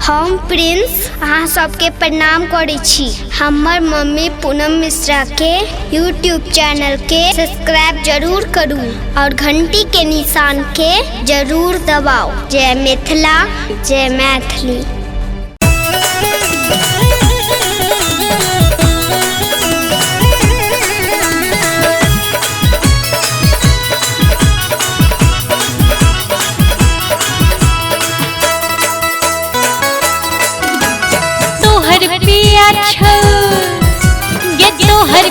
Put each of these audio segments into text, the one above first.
हम प्रिंस अहाँ सबके प्रणाम करै छी। हमर मम्मी पूनम मिश्रा के यूट्यूब चैनल के सब्सक्राइब जरूर करू और घंटी के निशान के जरूर दबाओ। जय मिथिला, जय मैथिली। तोहर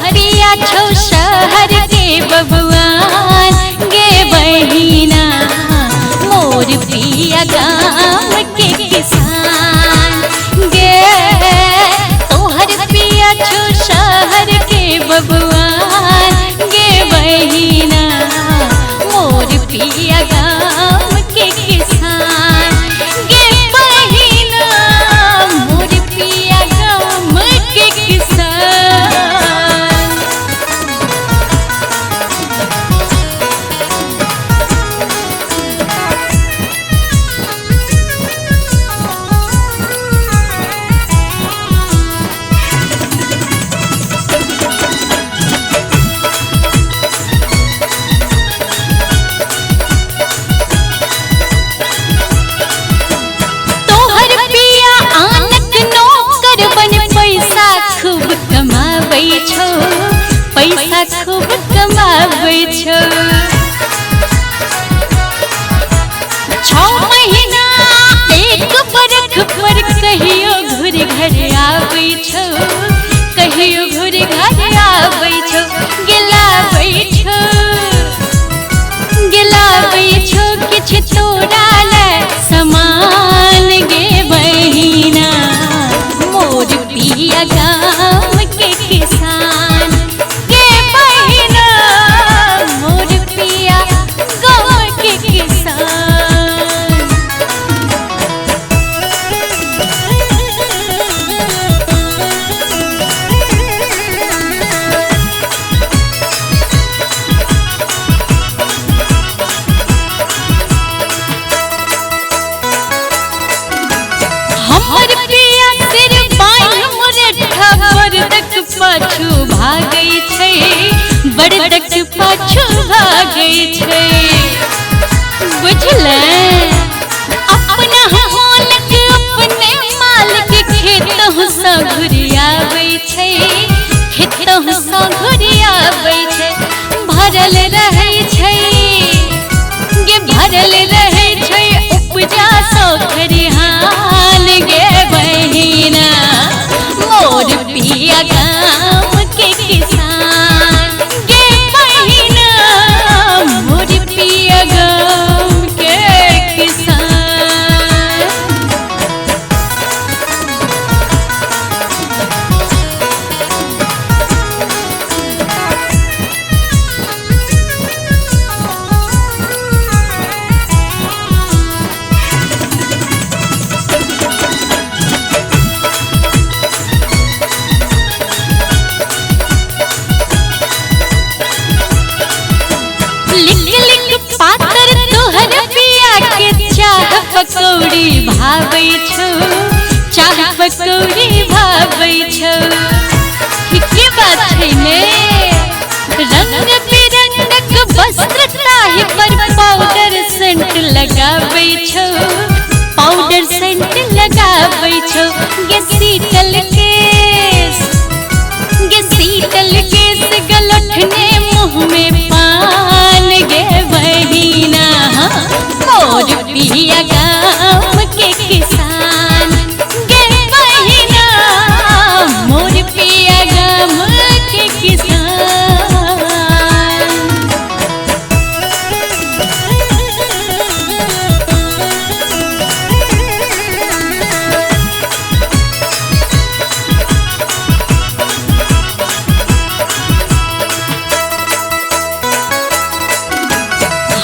पिया छौ शहर के बबुआन गे बहिना, मोर पिया गाँव के किसान गे। तोहर पिया छौ शहर के बबुआन गे बहिना, मोर पिया गाँव के किसान गे बहिना, मोर पिया गाँव के किसान। पैसा खूब कमाबै छौ, 6 महीना 1 बरख पर कहियो घुर घर आबै छौ, कहियो घुर घर आबै छौ। गेलाबै छौ किछ तोरा ले समान गे बहिना, मोर पिया गाँव के किसान गे बहिना, मोर पिया गाँव के किसान। हमर पिया सिर बांहि मुरठा बरदक पाछू भागै छै, बरदक पाछू भागै छै। बुझले अपना हालक अपने मालिक खेतहु सँ घुरियाबै छै, खेतहु सँ घुरियाबै छै। भरल रहै छै गे भरल रहै छै उपजा सँ खरिहान गे बहिना, मोर पिया गाँव के किसान गे बहिना, मोर पिया गाँव के किसान। पकौड़ी भाबै छौ, चाह पकौड़ी भाबै छौ। ठीके बात छै ने, रंग बिरंगक वस्त्र ताहि पर पाउडर सेंट लगाबै छौ, पाउडर सेंट लगाबै छौ। गे शीतल केस गलठने मुँह में पान गे बहिना, मोर पिया गाँव के किसान गे बहिना, मोर पिया गाँव के किसान।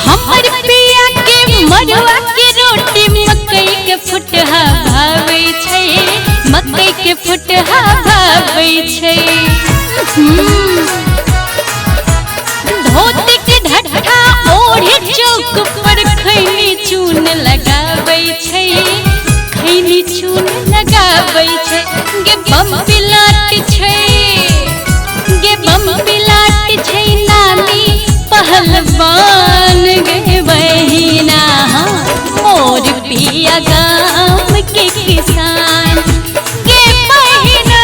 हमर पिया के मड़ुआ के रोटी मकई के फुटहा भाबै छै, मकई के फुटहा भाबै छै। धोती के ढट्ठा ओढ़े चौक पर खैनी चून लगाबै छै, खैनी चून गाबै छै गे बम पिलाट छै गे बम पिलाट छै नामी पहलवान गे बहिना मोर पिया गाम के किसान गे बहिना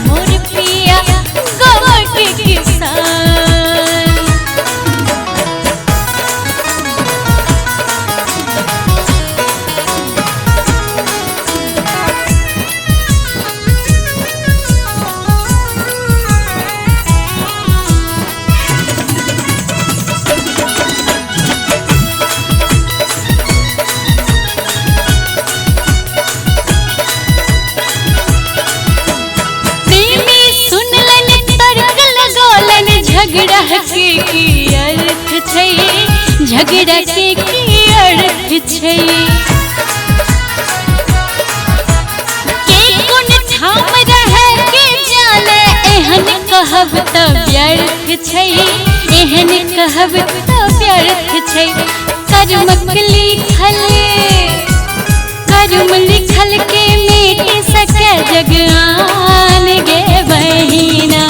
मोर पिया गाम के किसान। झगड़ा के की अर्थ छै झगड़ा के की अर्थ छै के कोन ठाम रह के जाने एहन कहब त व्यर्थ छै एहन कहब त व्यर्थ छै कर्म लिखल के मिट सके जगान गे बहिना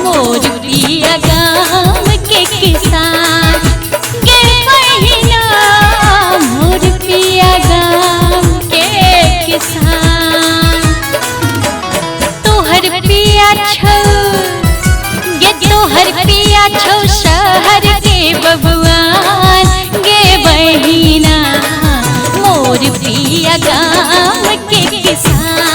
मोर पिया गाम के किसान गे बहिना मोर पिया गाम के किसान। तोहर पिया छौ गे तोहर पिया छौ शहर के बबुआन गे बहिना मोर पिया गाम के किसान।